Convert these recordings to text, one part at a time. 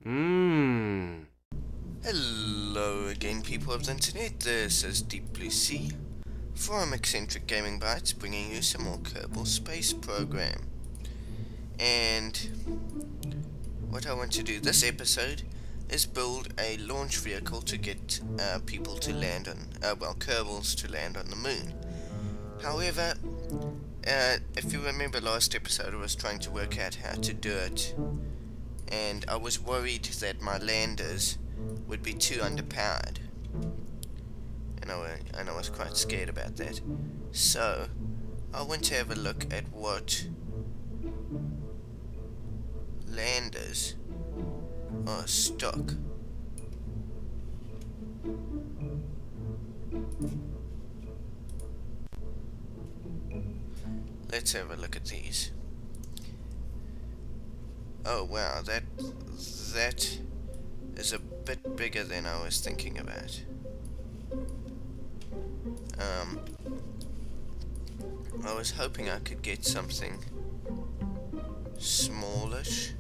Mmm. Hello again, people of the internet. This is Deep Blue Sea from Eccentric Gaming Bytes, bringing you some more Kerbal Space Program. And what I want to do this episode is build a launch vehicle to get people to land on, Kerbals to land on the moon. However, if you remember last episode, I was trying to work out how to do it, and I was worried that my landers would be too underpowered, and I was quite scared about that. So I want to have a look at what landers are stock. Let's have a look at these. Oh wow, that is a bit bigger than I was thinking about. I was hoping I could get something smallish.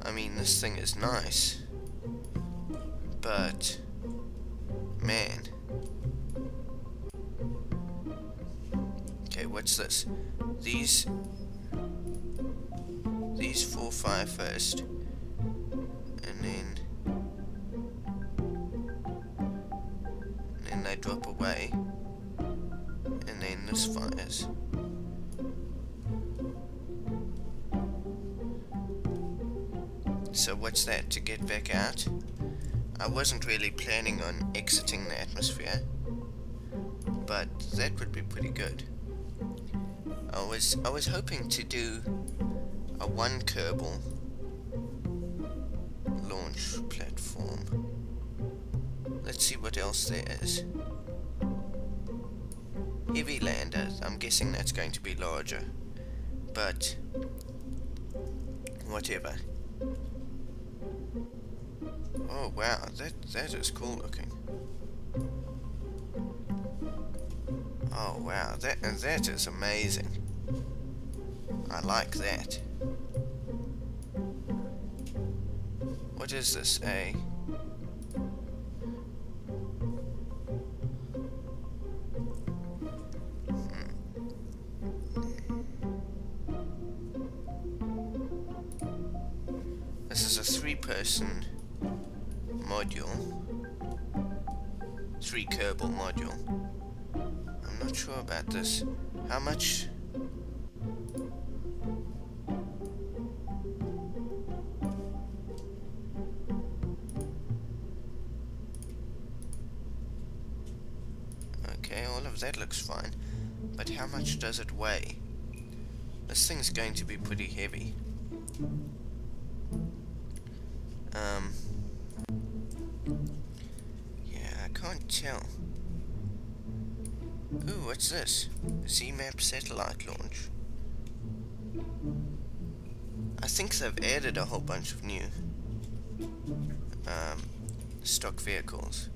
I mean, this thing is nice, but man. Okay, what's this? These 4 fire first, and then they drop away, and then this fires. So what's that, to get back out? I wasn't really planning on exiting the atmosphere, but that would be pretty good. I was hoping to do a 1 Kerbal launch platform. Let's see what else there is. Heavy lander, I'm guessing that's going to be larger, but whatever. Oh wow, that is cool looking. Oh wow, that is amazing. I like that. What is this, This is a 3-person module. 3 Kerbal module. I'm not sure about this. How much? Okay, all of that looks fine. But how much does it weigh? This thing's going to be pretty heavy. Yeah, I can't tell. Ooh, what's this? Z-map satellite launch. I think they've added a whole bunch of new stock vehicles.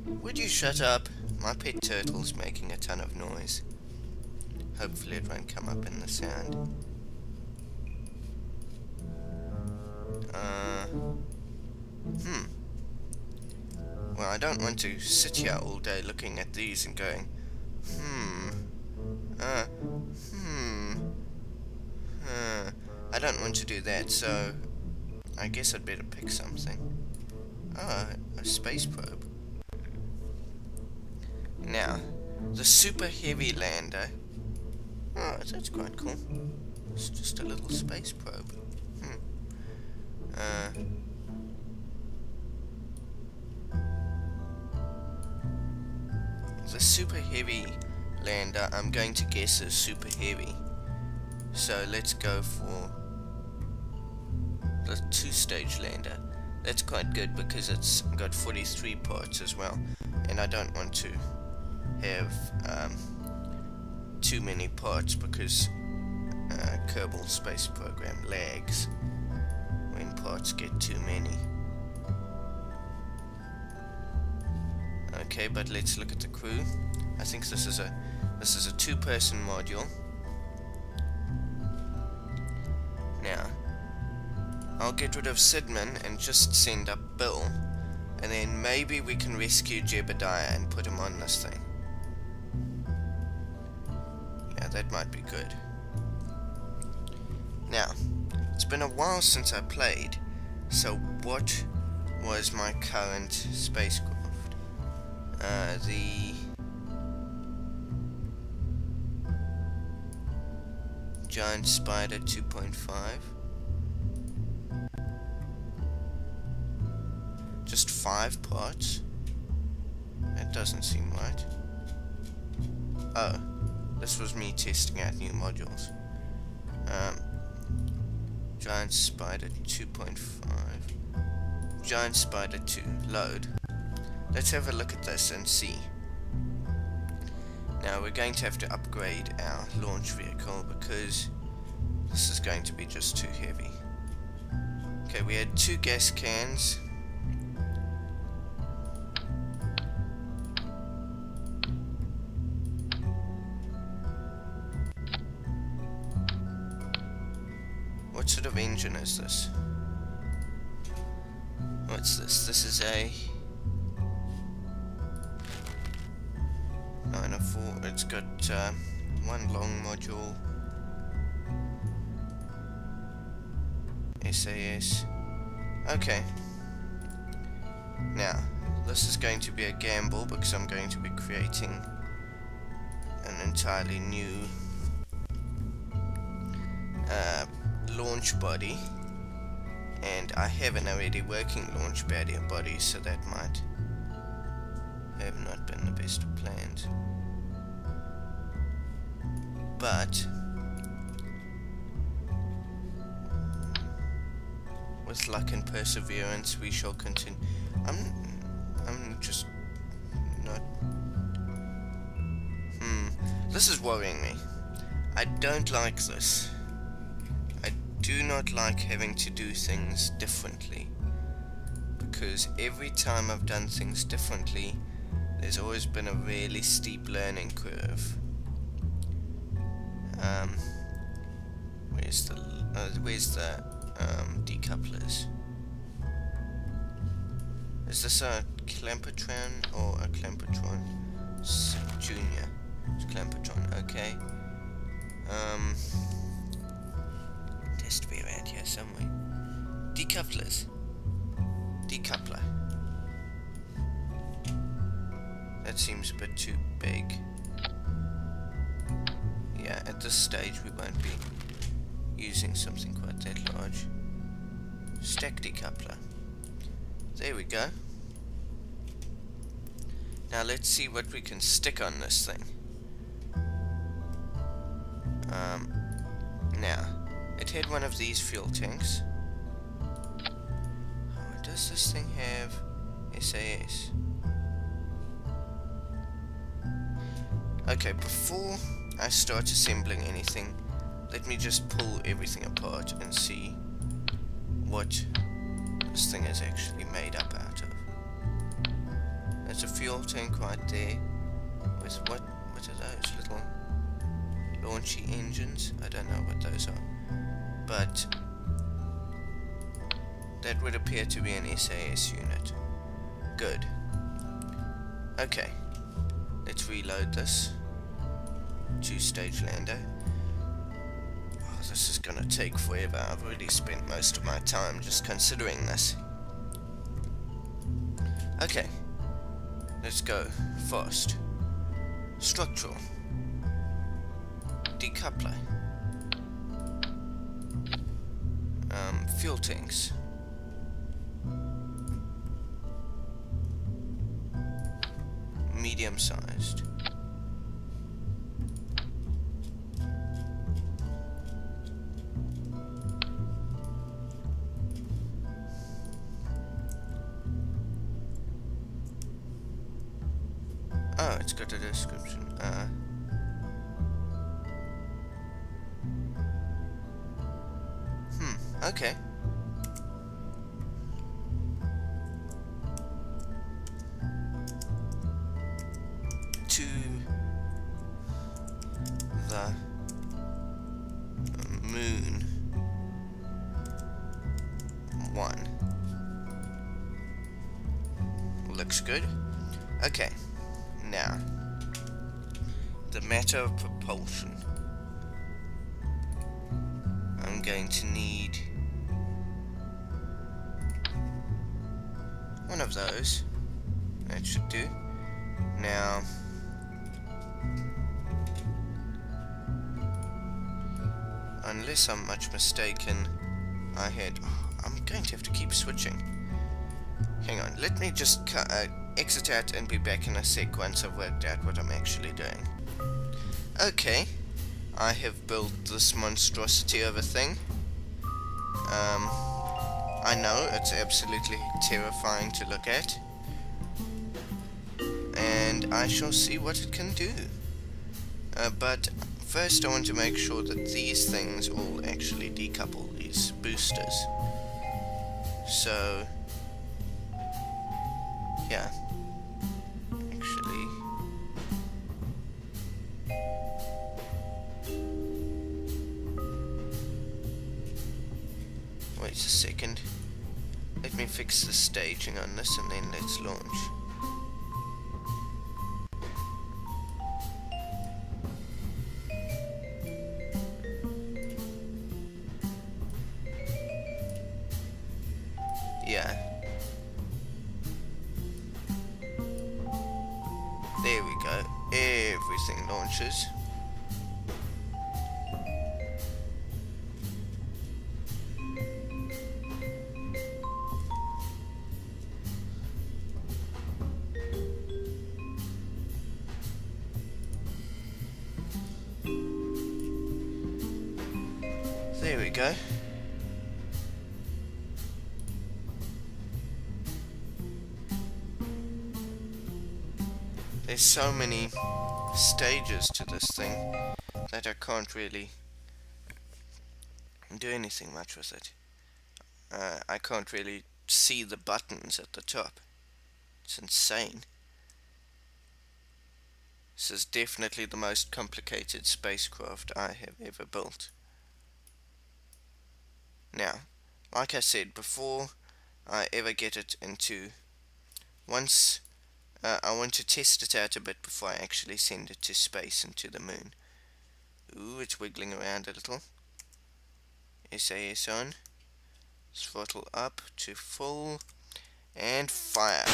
Would you shut up? My pet turtle's making a ton of noise. Hopefully it won't come up in the sound. Well, I don't want to sit here all day looking at these and going, I don't want to do that, so I guess I'd better pick something. Oh, a space probe. Now, the super heavy lander. Oh, that's quite cool. It's just a little space probe. The super heavy lander, I'm going to guess, is super heavy. So let's go for the 2-stage lander. That's quite good because it's got 43 parts as well, and I don't want to have too many parts because Kerbal Space Program lags when parts get too many. Okay, but let's look at the crew. I think this is a two-person module. Now, I'll get rid of Sidman and just send up Bill, and then maybe we can rescue Jebediah and put him on this thing. Yeah, that might be good. Now, it's been a while since I played, so what was my current spacecraft? The Giant Spider 2.5. Just 5 parts? That doesn't seem right. Oh, this was me testing out new modules. Giant Spider 2.5. Giant Spider 2. Load. Let's have a look at this and see. Now we're going to have to upgrade our launch vehicle because this is going to be just too heavy. Okay, we had 2 gas cans. What sort of engine is this? What's this? This is a 904. It's got one long module. SAS. Okay. Now, this is going to be a gamble because I'm going to be creating an entirely new launch body, and I have an already working launch body, so that might have not been the best of plans. But with luck and perseverance, we shall continue. I'm just not. This is worrying me. I don't like this. I do not like having to do things differently, because every time I've done things differently, there's always been a really steep learning curve. Where's the decouplers? Is this a Clampertron or a Clampertron Junior? It's Clampertron, okay. It has to be around here somewhere. Decouplers. Decoupler. That seems a bit too big. Yeah, at this stage we won't be using something quite that large. Stack decoupler. There we go. Now let's see what we can stick on this thing. Now, it had one of these fuel tanks. Oh, does this thing have SAS? Okay, before I start assembling anything, let me just pull everything apart and see what this thing is actually made up out of. There's a fuel tank right there with what are those little launchy engines? I don't know what those are, but that would appear to be an SAS unit. Good. Okay, let's reload this 2-stage lander. Oh, this is gonna take forever. I've already spent most of my time just considering this. Okay, let's go fast. Structural. Decoupler. Fuel tanks. Medium sized. Oh, it's got a description. Okay. the moon 1. Looks good. Okay, now the matter of propulsion. I'm going to need one of those. That should do. Now, unless I'm much mistaken, I had... I'm going to have to keep switching. Hang on, let me just exit out and be back in a sec once I've worked out what I'm actually doing. Okay, I have built this monstrosity of a thing. I know, it's absolutely terrifying to look at. And I shall see what it can do. But first I want to make sure that these things all actually decouple, these boosters. So, yeah. Actually, wait a second. Let me fix the staging on this and then let's launch. Yeah. There we go. Everything launches. There we go. There's so many stages to this thing that I can't really do anything much with it. I can't really see the buttons at the top. It's insane. This is definitely the most complicated spacecraft I have ever built. Now, like I said, before I ever get it into... Once... I want to test it out a bit before I actually send it to space and to the moon. Ooh, it's wiggling around a little. SAS on. Throttle up to full. And fire.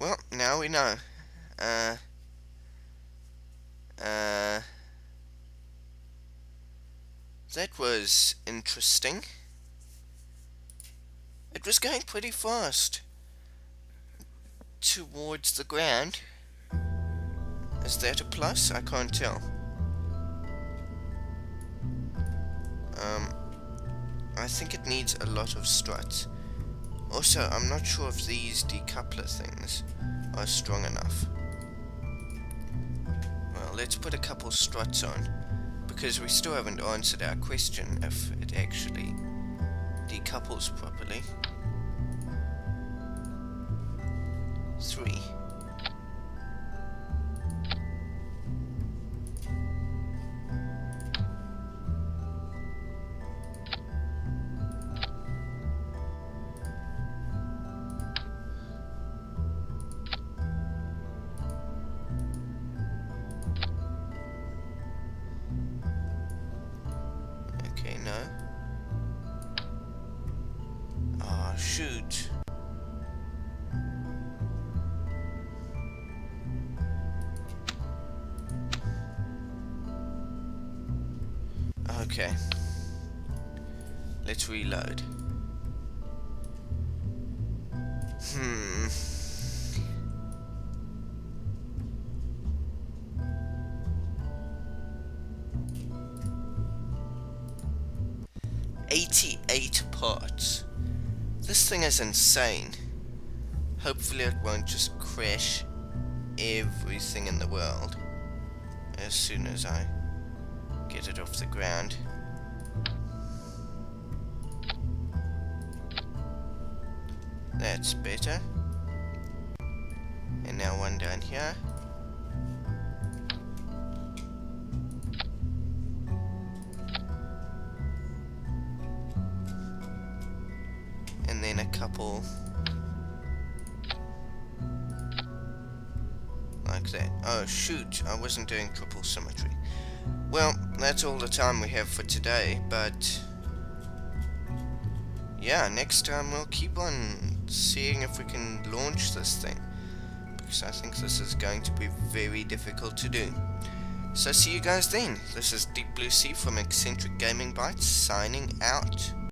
Well, now we know. That was interesting. It was going pretty fast towards the ground. Is that a plus? I can't tell. I think it needs a lot of struts. Also, I'm not sure if these decoupler things are strong enough. Well, let's put a couple struts on, because we still haven't answered our question if it actually decouples properly. 3. Okay, no. Ah, shoot. Okay. Let's reload. Hmm. "88 parts. This thing is insane. Hopefully it won't just crash everything in the world as soon as I get it off the ground. That's better. And now one down here. And then a couple like that. Oh shoot, I wasn't doing triple symmetry. Well, that's all the time we have for today, but yeah, next time we'll keep on seeing if we can launch this thing, because I think this is going to be very difficult to do. So see you guys then. This is Deep Blue Sea from Eccentric Gaming Bytes signing out.